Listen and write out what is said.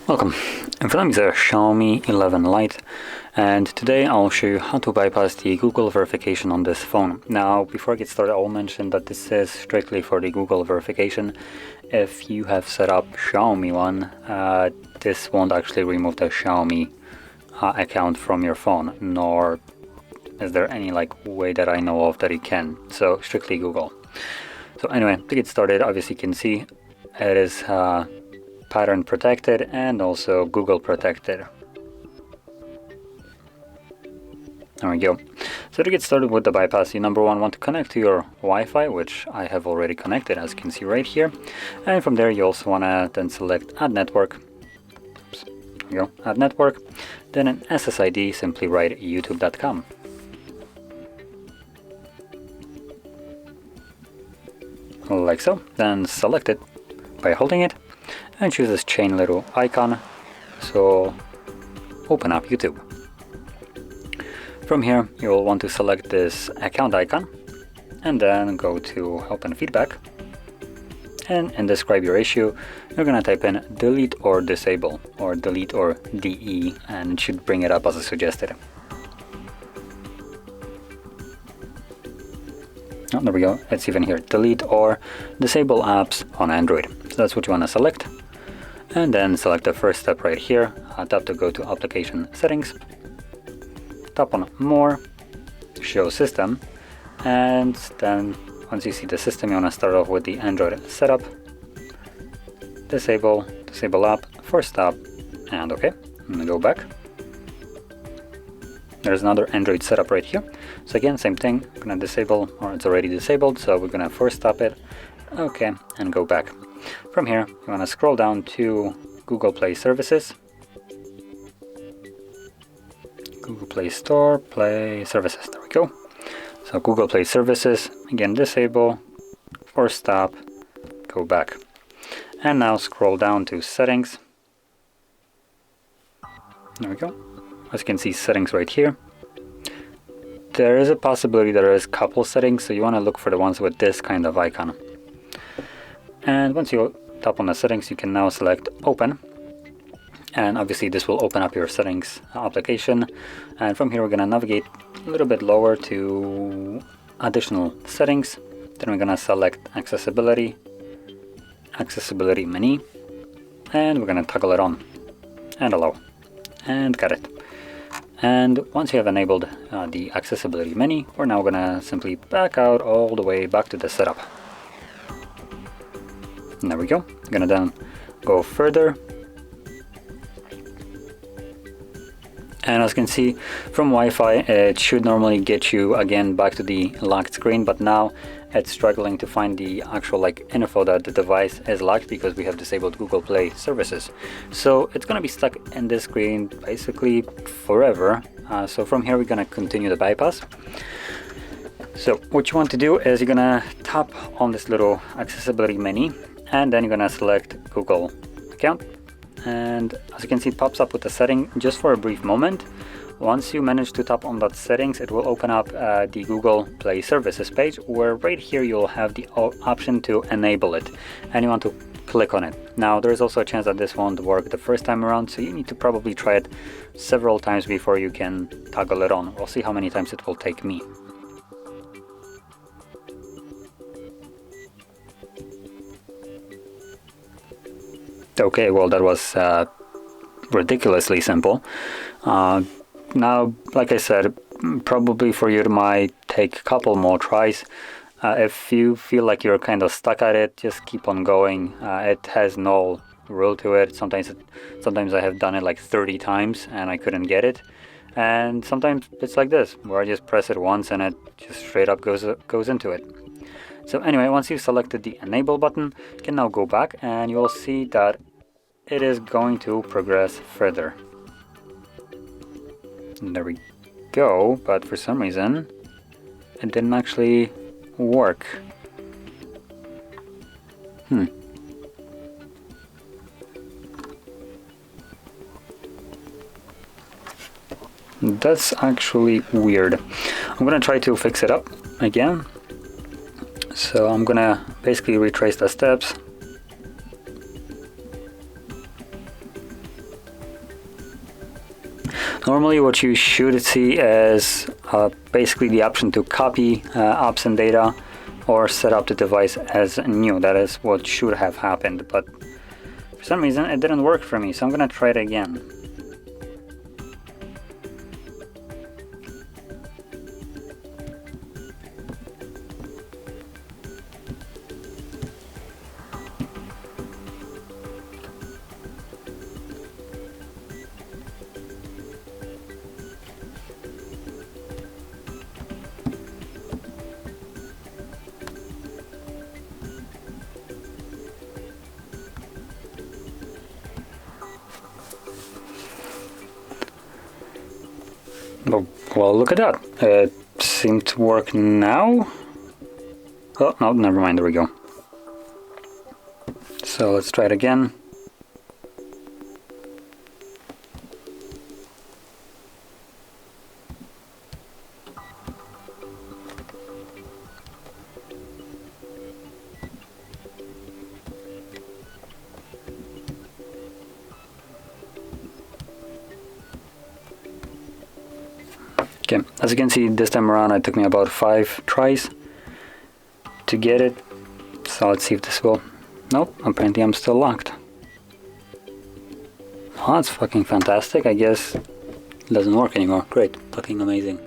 Welcome. In front of me is a Xiaomi 11 Lite, and today I'll show you how to bypass the Google verification on this phone. Now, before I get started, I'll mention that this is strictly for the Google verification. If you have set up Xiaomi one, this won't actually remove the Xiaomi account from your phone, nor is there any way that I know of that it can. So strictly Google. So anyway, to get started, obviously you can see it is pattern protected and also Google protected. There we go. So to get started with the bypass, you number one want to connect to your Wi-Fi, which I have already connected, as you can see right here. And from there you also want to then select Add Network. Oops. There we go, Add Network. Then an SSID, simply write youtube.com. Like so. Then select it by holding it and choose this chain little icon, so open up YouTube. From here you'll want to select this account icon and then go to Help and Feedback, and describe your issue. You're gonna type in delete or disable, or delete or DE, and it should bring it up as a suggested. Oh, there we go, it's even here, delete or disable apps on Android. So that's what you want to select. And then select the first step right here. Tap to go to Application Settings. Tap on More, Show System. And then once you see the system, you want to start off with the Android setup. Disable app, first app, and OK. I'm going to go back. There's another Android setup right here. So again, same thing, I'm going to disable, or it's already disabled, so we're going to first stop it. OK, and go back. From here, you want to scroll down to Google Play Services. Google Play Store, Play Services, there we go. So Google Play Services, again disable, first stop, go back. And now scroll down to Settings. There we go. As you can see, settings right here. There is a possibility there is a couple settings, so you want to look for the ones with this kind of icon. And once you tap on the settings, you can now select Open. And obviously this will open up your settings application. And from here we're going to navigate a little bit lower to Additional Settings. Then we're going to select Accessibility Menu. And we're going to toggle it on and allow. And got it. And once you have enabled the accessibility menu, we're now going to simply back out all the way back to the setup. And there we go. I'm going to then go further. And as you can see from Wi-Fi, it should normally get you again back to the locked screen, but now it's struggling to find the actual info that the device is locked because we have disabled Google Play services. So it's going to be stuck in this screen basically forever. So from here we're going to continue the bypass. So what you want to do is you're going to tap on this little accessibility menu, and then you're going to select Google account. And as you can see, it pops up with the setting just for a brief moment. Once you manage to tap on that settings, it will open up the Google Play Services page, where right here you'll have the option to enable it, and you want to click on it. Now there's also a chance that this won't work the first time around, so you need to probably try it several times before you can toggle it on. We'll see how many times it will take me. Okay, well that was ridiculously simple. Now, like I said, probably for you it might take a couple more tries. If you feel like you're kind of stuck at it, just keep on going. It has no rule to it. Sometimes I have done it like 30 times and I couldn't get it. And sometimes it's like this, where I just press it once and it just straight up goes into it. So anyway, once you've selected the enable button, you can now go back and you'll see that it is going to progress further. And there we go, but for some reason it didn't actually work. That's actually weird. I'm gonna try to fix it up again. So I'm gonna basically retrace the steps. Normally what you should see is basically the option to copy apps and data or set up the device as new. That is what should have happened, but for some reason it didn't work for me, so I'm gonna try it again. Well, look at that. It seemed to work now. Oh, no, never mind. There we go. So let's try it again. Okay, as you can see, this time around it took me about 5 tries to get it. So let's see if this will... Nope, apparently I'm still locked. Oh, that's fucking fantastic. I guess it doesn't work anymore. Great, fucking amazing.